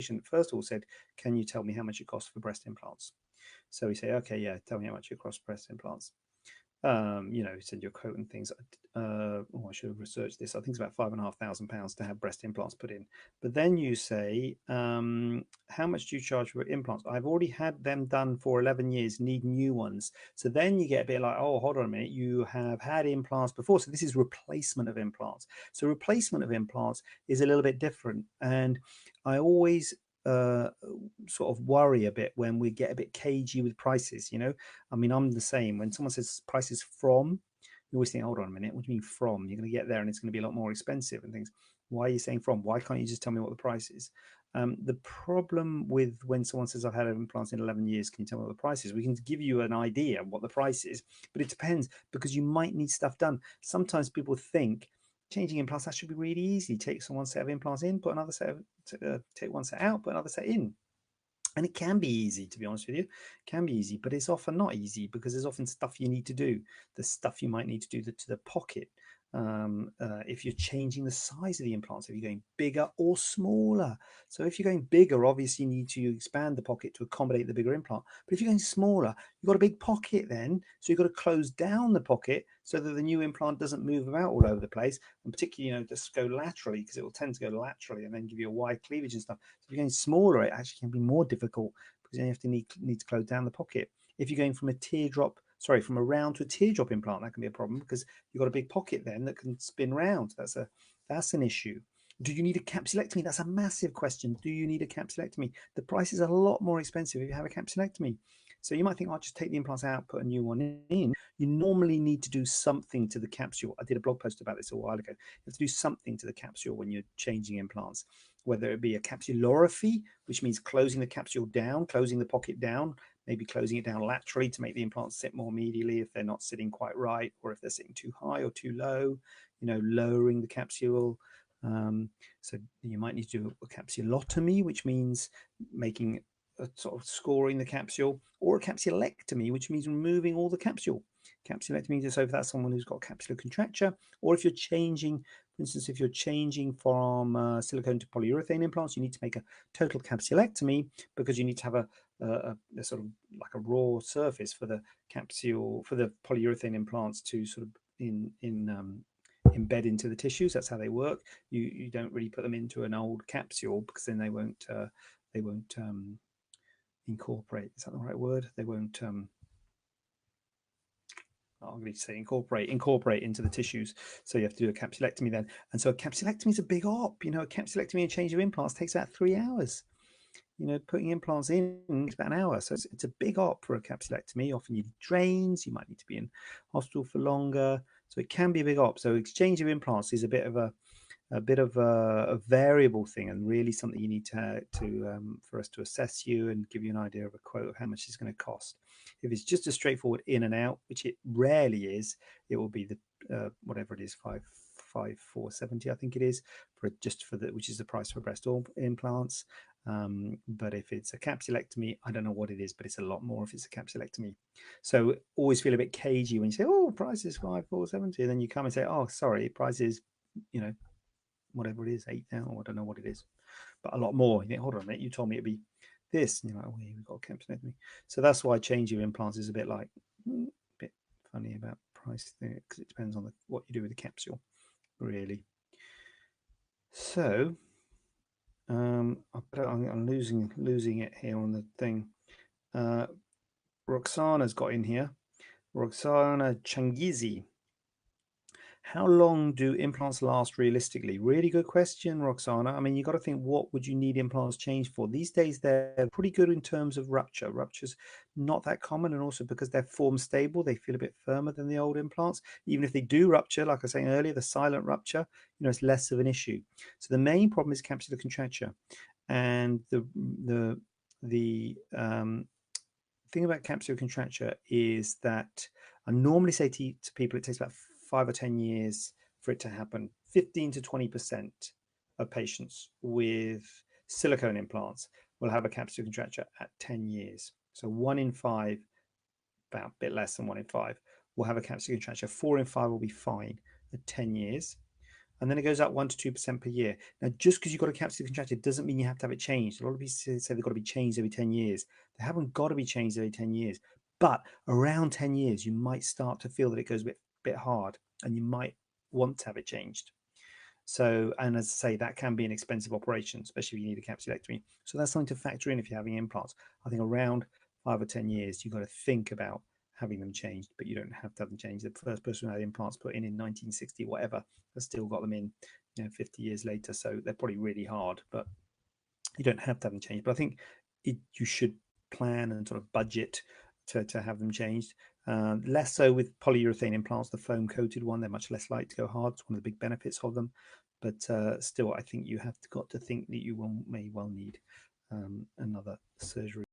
patient first of all said, can you tell me how much it costs for breast implants? So we say, okay, yeah, tell me how much it costs breast implants. Send your quote and things. I should have researched this. I think it's about £5,500 to have breast implants put in. But then you say, how much do you charge for implants? I've already had them done for 11 years, need new ones. So then you get a bit like, oh, hold on a minute, you have had implants before. So this is replacement of implants. So replacement of implants is a little bit different. And I always sort of worry a bit when we get a bit cagey with prices. I mean, I'm the same. When someone says prices from, you always think, hold on a minute, what do you mean from? You're going to get there and it's going to be a lot more expensive and things. Why are you saying from? Why can't you just tell me what the price is? The problem with when someone says, I've had implants in 11 years, can you tell me what the price is? We can give you an idea of what the price is, but it depends because you might need stuff done. Sometimes people think changing implants, that should be really easy. Take one set of implants in, put another set of, take one set out, put another set in. And it can be easy, to be honest with you. It can be easy, but it's often not easy because there's often stuff you need to do. The stuff you might need to do to the pocket. If you're changing the size of the implants, if you're going bigger or smaller. So if you're going bigger, obviously you need to expand the pocket to accommodate the bigger implant. But if you're going smaller, you've got a big pocket then. So you've got to close down the pocket so that the new implant doesn't move about all over the place. And particularly, just go laterally because it will tend to go laterally and then give you a wide cleavage and stuff. So if you're going smaller, it actually can be more difficult because then you have to need to close down the pocket. If you're going from a round to a teardrop implant, that can be a problem because you've got a big pocket then that can spin round. That's an issue. Do you need a capsulectomy? That's a massive question. Do you need a capsulectomy? The price is a lot more expensive if you have a capsulectomy. So you might think, I'll just take the implants out, put a new one in. You normally need to do something to the capsule. I did a blog post about this a while ago. You have to do something to the capsule when you're changing implants, whether it be a capsulorrhaphy, which means closing the capsule down, closing the pocket down, maybe closing it down laterally to make the implants sit more medially if they're not sitting quite right, or if they're sitting too high or too low, lowering the capsule. So you might need to do a capsulotomy, which means making a sort of scoring the capsule, or a capsulectomy, which means removing all the capsule. Capsulectomy is so if that's someone who's got capsular contracture, or if you're changing, for instance, if you're changing from silicone to polyurethane implants, you need to make a total capsulectomy because you need to have a sort of like a raw surface for the capsule, for the polyurethane implants to sort of embed into the tissues. That's how they work. You don't really put them into an old capsule because then they won't incorporate. Is that the right word? They won't. I'm going to say incorporate into the tissues. So you have to do a capsulectomy then. And so a capsulectomy is a big op. A capsulectomy and change of implants takes about 3 hours. Putting implants in is about an hour. So it's a big op for a capsulectomy. Often you need drains. You might need to be in hospital for longer. So it can be a big op. So exchange of implants is a bit of a variable thing, and really something you need to for us to assess you and give you an idea of a quote of how much it's going to cost. If it's just a straightforward in and out, which it rarely is, it will be the whatever it is, 470, I think it is, which is the price for breast implants. But if it's a capsulectomy, I don't know what it is, but it's a lot more if it's a capsulectomy. So always feel a bit cagey when you say, oh, price is 470, and then you come and say, oh, sorry, price is, whatever it is, 8,000, I don't know what it is, but a lot more. You think, hold on a minute, you told me it'd be this, and you're like, oh, yeah, we've got a capsulectomy. So that's why changing implants is a bit like a bit funny about price thing, because it depends on what you do with the capsule, really. So I'm losing it here on the thing. Roxana's got in here. Roxana Changizi. How long do implants last realistically? Really good question, Roxana. I mean, you got to think, what would you need implants changed for? These days, they're pretty good in terms of rupture. Rupture's not that common, and also because they're form stable, they feel a bit firmer than the old implants. Even if they do rupture, like I was saying earlier, the silent rupture, it's less of an issue. So the main problem is capsular contracture, and the thing about capsular contracture is that I normally say to people it takes about 5 or 10 years for it to happen. 15 to 20% of patients with silicone implants will have a capsular contracture at 10 years. So 1 in 5, about a bit less than 1 in 5, will have a capsular contracture. 4 in 5 will be fine at 10 years. and then it goes up 1 to 2% per year. Now, just because you've got a capsular contracture doesn't mean you have to have it changed. A lot of people say they've got to be changed every 10 years. They haven't got to be changed every 10 years, but around 10 years, you might start to feel that it goes a bit hard, and you might want to have it changed. So, and as I say, that can be an expensive operation, especially if you need a capsulectomy. So that's something to factor in if you're having implants. I think around 5 or 10 years, you've got to think about having them changed, but you don't have to have them changed. The first person who had implants put in 1960, whatever, has still got them in, 50 years later. So they're probably really hard, but you don't have to have them changed. But I think you should plan and sort of budget to have them changed. Less so with polyurethane implants, the foam coated one, they're much less likely to go hard. It's one of the big benefits of them. But still, I think you have got to think that you may well need another surgery.